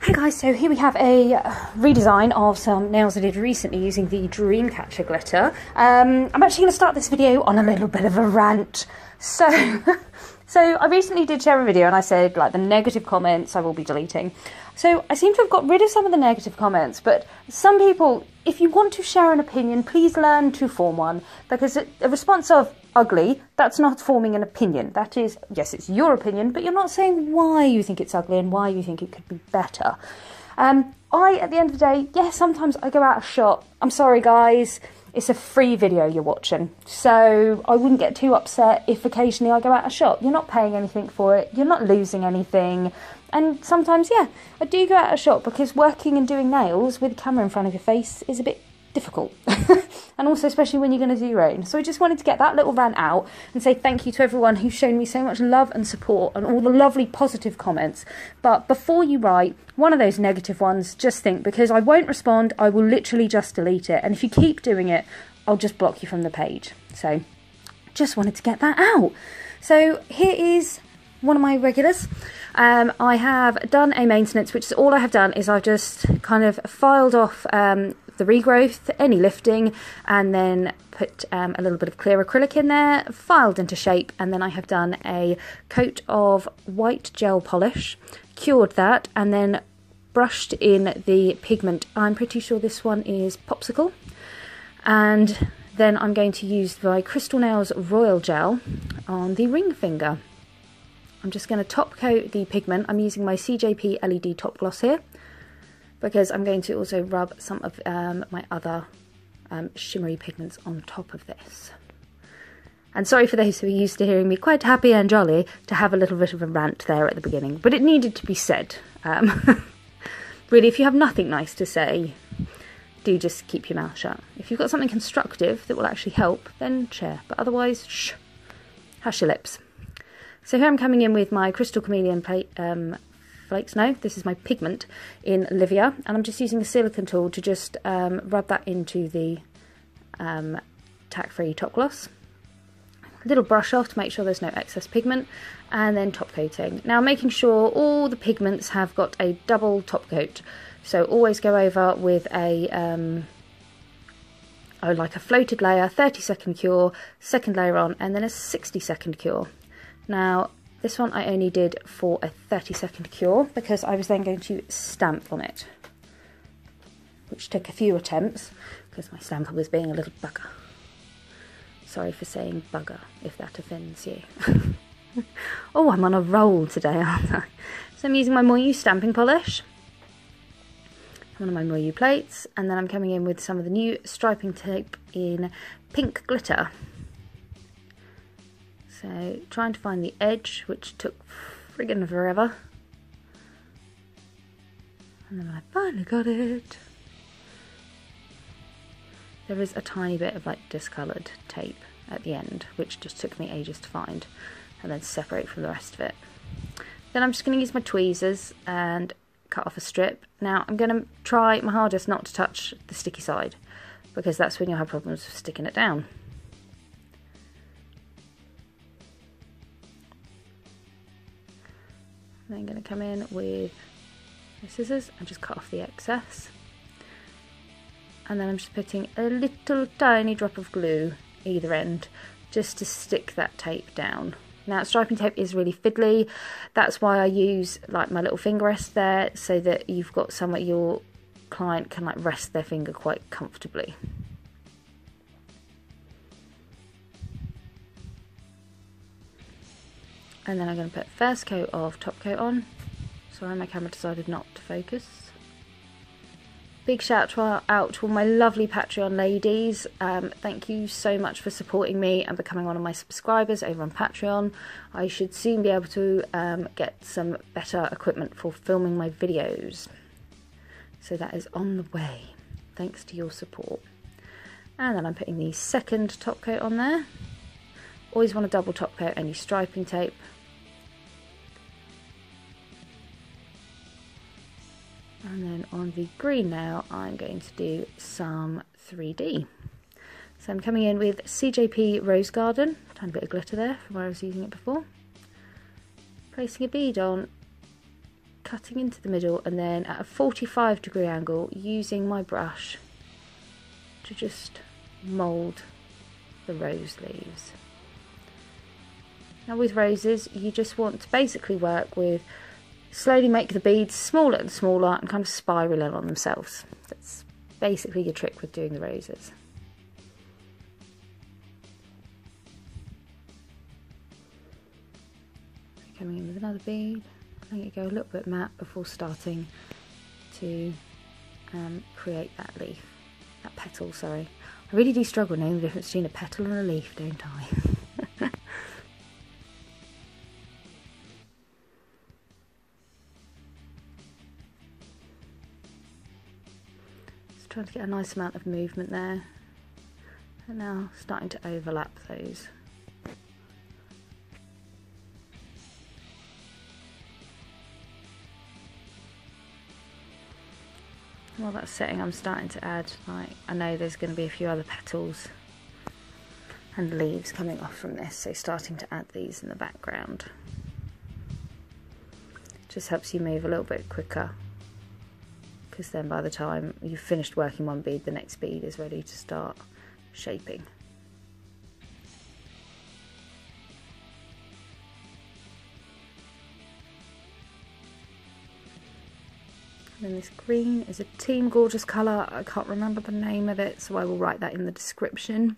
Hey guys, so here we have a redesign of some nails I did recently using the Dreamcatcher glitter. I'm actually going to start this video on a little bit of a rant. So I recently did share a video and I said like the negative comments I will be deleting. So I seem to have got rid of some of the negative comments, but some people, if you want to share an opinion, please learn to form one, because a response of ugly, that's not forming an opinion. That is, yes, it's your opinion, but you're not saying why you think it's ugly and why you think it could be better. At the end of the day, yeah, sometimes I go out of shot. I'm sorry guys, it's a free video you're watching, so I wouldn't get too upset if occasionally I go out of shot. You're not paying anything for it, you're not losing anything, and sometimes, yeah, I do go out of shot because working and doing nails with a camera in front of your face is a bit difficult. And also especially when you're going to do your own. So I just wanted to get that little rant out and say thank you to everyone who's shown me so much love and support and all the lovely positive comments. But before you write one of those negative ones, just think, because I won't respond, I will literally just delete it. And if you keep doing it, I'll just block you from the page. So just wanted to get that out. So here is one of my regulars. I have done a maintenance, which is all I have done is I've just kind of filed off the regrowth, any lifting, and then put a little bit of clear acrylic in there, filed into shape, and then I have done a coat of white gel polish, cured that, and then brushed in the pigment. I'm pretty sure this one is Popsicle, and then I'm going to use my Crystal Nails Royal Gel on the ring finger. I'm just going to top coat the pigment. I'm using my CJP LED top gloss here, because I'm going to also rub some of my other shimmery pigments on top of this. And sorry for those who are used to hearing me quite happy and jolly to have a little bit of a rant there at the beginning, but it needed to be said. Really, if you have nothing nice to say, do just keep your mouth shut. If you've got something constructive that will actually help, then share, but otherwise, shh, hush your lips. So here I'm coming in with my Crystal Chameleon flakes. No, this is my pigment in Livia, and I'm just using a silicone tool to just rub that into the tack-free top gloss. A little brush off to make sure there's no excess pigment, and then top coating. Now making sure all the pigments have got a double top coat, so always go over with a like a floated layer, 30-second cure, second layer on, and then a 60-second cure. Now this one I only did for a 30-second cure because I was then going to stamp on it, which took a few attempts because my stamper was being a little bugger. Sorry for saying bugger if that offends you. Oh, I'm on a roll today, aren't I? So I'm using my Moyu stamping polish, one of my Moyu plates, and then I'm coming in with some of the new striping tape in pink glitter. So trying to find the edge, which took friggin' forever. And then I finally got it. There is a tiny bit of like discoloured tape at the end, which just took me ages to find and then separate from the rest of it. Then I'm just going to use my tweezers and cut off a strip. Now I'm going to try my hardest not to touch the sticky side, because that's when you'll have problems with sticking it down. Then I'm going to come in with my scissors and just cut off the excess. And then I'm just putting a little tiny drop of glue either end just to stick that tape down. Now striping tape is really fiddly, that's why I use like my little finger rest there, so that you've got somewhere your client can like rest their finger quite comfortably. And then I'm going to put first coat of top coat on. Sorry, my camera decided not to focus. Big shout out to all my lovely Patreon ladies. Thank you so much for supporting me and becoming one of my subscribers over on Patreon. I should soon be able to get some better equipment for filming my videos. So that is on the way, thanks to your support. And then I'm putting the second top coat on there. Always want to double top coat any striping tape. And then on the green now, I'm going to do some 3D. So I'm coming in with CJP Rose Garden, tiny bit of glitter there from where I was using it before. Placing a bead on, cutting into the middle and then at a 45-degree angle using my brush to just mould the rose leaves. Now with roses, you just want to basically work with, slowly make the beads smaller and smaller and kind of spiral in on themselves. That's basically your trick with doing the roses. Coming in with another bead, letting it go a little bit matte before starting to create that leaf, that petal, sorry. I really do struggle knowing the difference between a petal and a leaf, don't I? Just trying to get a nice amount of movement there. And now starting to overlap those. While that's setting, I'm starting to add, like, I know there's going to be a few other petals and leaves coming off from this, so starting to add these in the background. Just helps you move a little bit quicker, because then by the time you've finished working one bead, the next bead is ready to start shaping. And then this green is a Team Gorgeous colour. I can't remember the name of it, so I will write that in the description.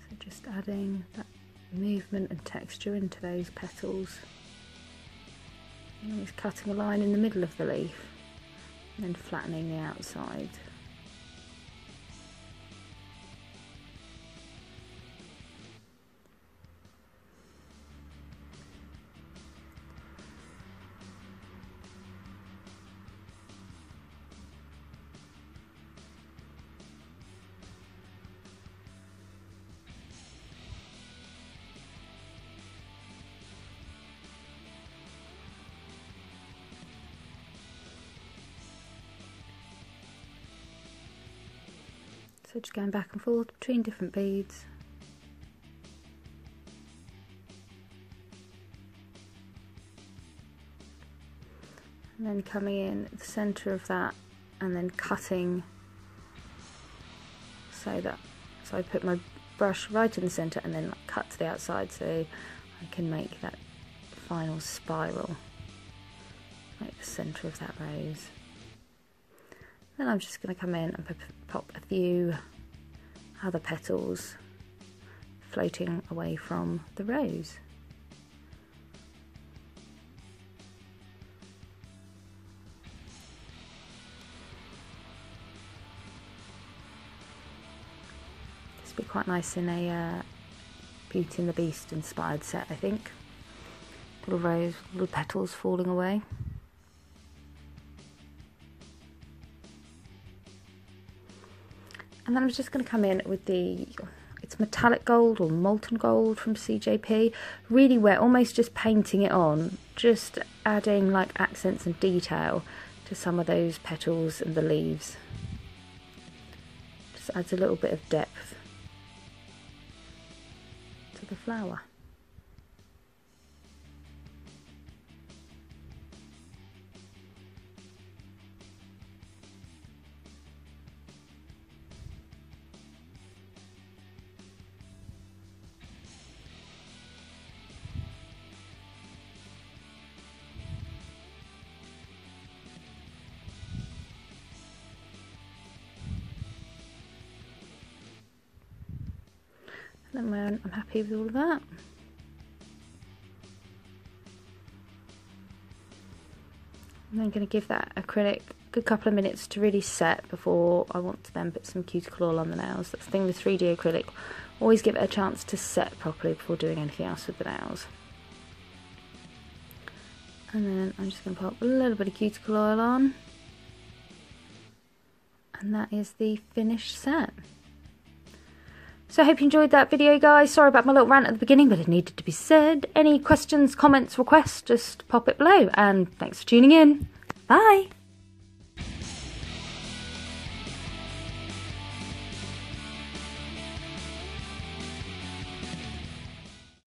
So just adding that movement and texture into those petals. And just cutting a line in the middle of the leaf and then flattening the outside. So just going back and forth between different beads. And then coming in at the centre of that and then cutting so I put my brush right in the centre and then cut to the outside so I can make that final spiral, like the centre of that rose. Then I'm just going to come in and pop a few other petals floating away from the rose. This would be quite nice in a Beauty and the Beast inspired set, I think. Little rose, little petals falling away. And then I'm just going to come in with it's metallic gold or molten gold from CJP. Really wet, almost just painting it on, just adding like accents and detail to some of those petals and the leaves. Just adds a little bit of depth to the flower. And then I'm happy with all of that. I'm then going to give that acrylic a good couple of minutes to really set before I want to then put some cuticle oil on the nails. That's the thing with 3D acrylic. Always give it a chance to set properly before doing anything else with the nails. And then I'm just going to pop a little bit of cuticle oil on. And that is the finished set. So I hope you enjoyed that video, guys. Sorry about my little rant at the beginning, but it needed to be said. Any questions, comments, requests, just pop it below. And thanks for tuning in. Bye.